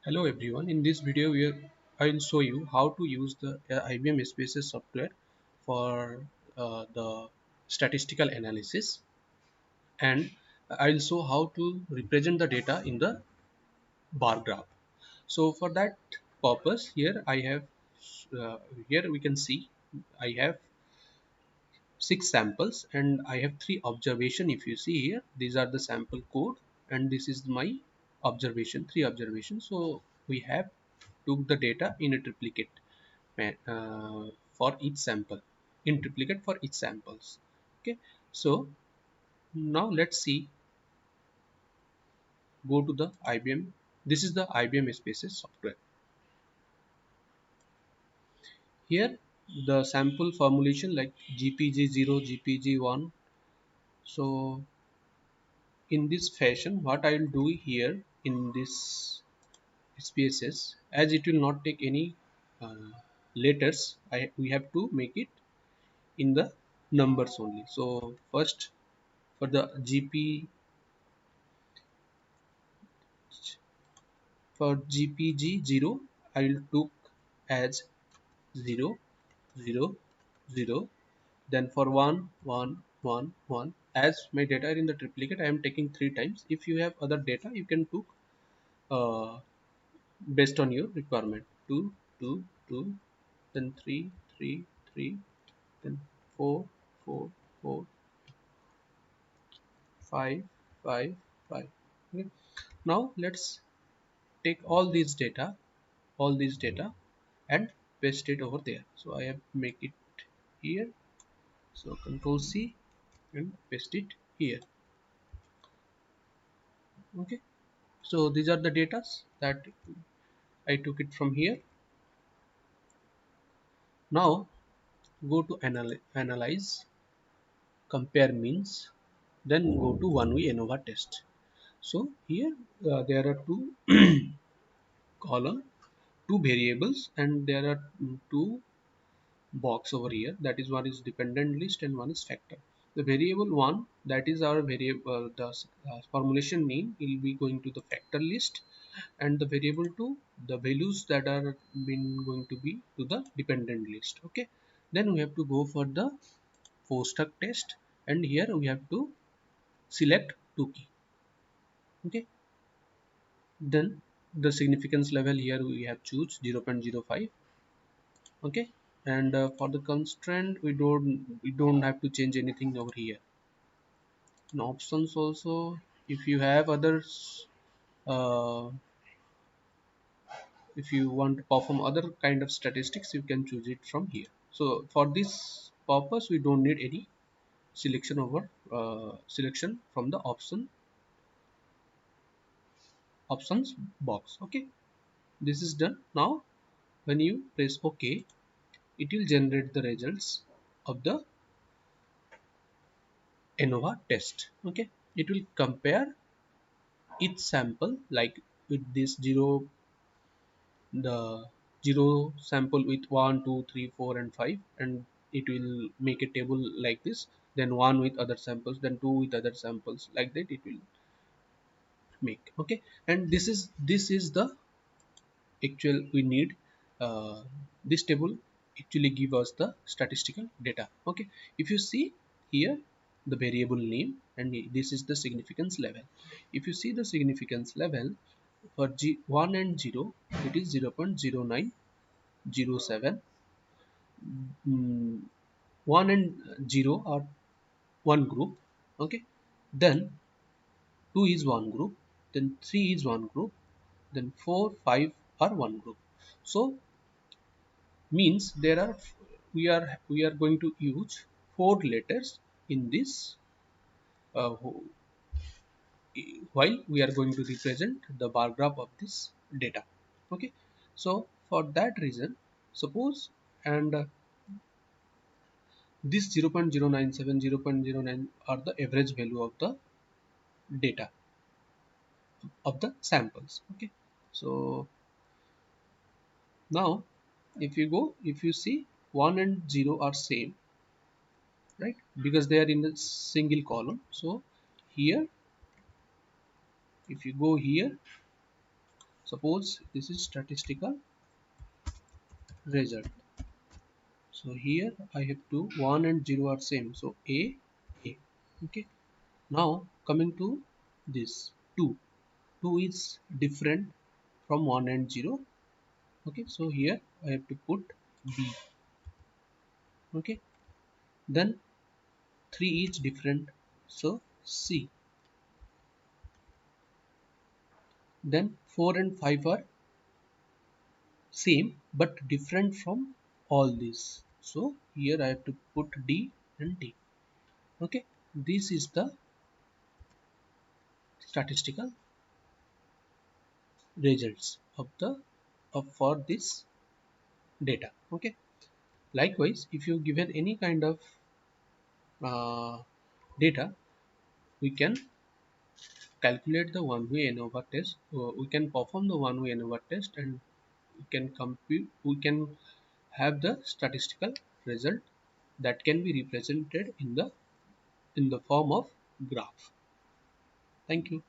Hello everyone, in this video I will show you how to use the IBM Spaces software for the statistical analysis, and I will show how to represent the data in the bar graph. So for that purpose uh, here we can see I have 6 samples and I have 3 observation. If you see here, these are the sample code and this is my observation, 3 observations. So we have took the data in a triplicate for each sample, in triplicate for each samples. Okay, so now let's see, go to the IBM. This is the IBM Spaces software. Here the sample formulation like GPG0, GPG1. So in this fashion, what I will do here in this spaces, as it will not take any uh, letters, we have to make it in the numbers only. So first, for the GPG0, I will took as 0 0 0. Then for 1 1 1 1, as my data are in the triplicate, I am taking 3 times. If you have other data, you can took uh, based on your requirement. 2 2 2, then 3 3 3, then 4 4 4, 5 5 5. Okay. Now let's take all these data and paste it over there. So I have make it here. So Control C and paste it here. Okay. So these are the data that I took it from here. Now go to analyze, compare means, then go to one way ANOVA test. So here there are two column, two variables, and there are two box over here. That is, one is dependent list and one is factor. The variable one, that is our variable, the formulation name will be going to the factor list, and the variable 2, the values that are been going to be to the dependent list. Okay, then we have to go for the Foster test, and here we have to select 2 key. Okay, then the significance level, here we have choose 0.05. Okay, and for the constraint, we don't have to change anything over here. In options also, if you have others, uh, if you want to perform other kind of statistics, you can choose it from here. So for this purpose, we don't need any selection from the options box. Okay, this is done. Now when you press OK, it will generate the results of the ANOVA test. Okay, it will compare each sample, like with this the 0 sample with 1 2 3 4 and 5, and it will make a table like this, then 1 with other samples, then 2 with other samples, like that it will make. Okay, and this is the actual we need. uh, this table actually give us the statistical data. Okay, if you see here, the variable name, and this is the significance level. If you see the significance level for G1 and 0, it is 0.0907. 1 and 0 are one group. Okay, then 2 is one group, then 3 is one group, then 4 5 are one group. So means we are going to use 4 letters in this, uh, while we are going to represent the bar graph of this data. Okay, so for that reason, suppose, and this 0.097, 0.09 are the average value of the data of the samples. Okay, so now if you see 1 and 0 are same, right, because they are in a single column. So here, if you go here, Suppose this is statistical result. So here I have to 1 and 0 are same, so a. Okay, now coming to this 2 is different from 1 and 0. Okay, so here I have to put b. Okay, then 3 is different, so c. Then 4 and 5 are same but different from all this, so here I have to put d and d. Okay, this is the statistical results of the for this data. Okay, likewise if you given any kind of data, we can calculate the one-way ANOVA test. We can perform the one-way ANOVA test, and we can compute. We can have the statistical result that can be represented in the form of graph. Thank you.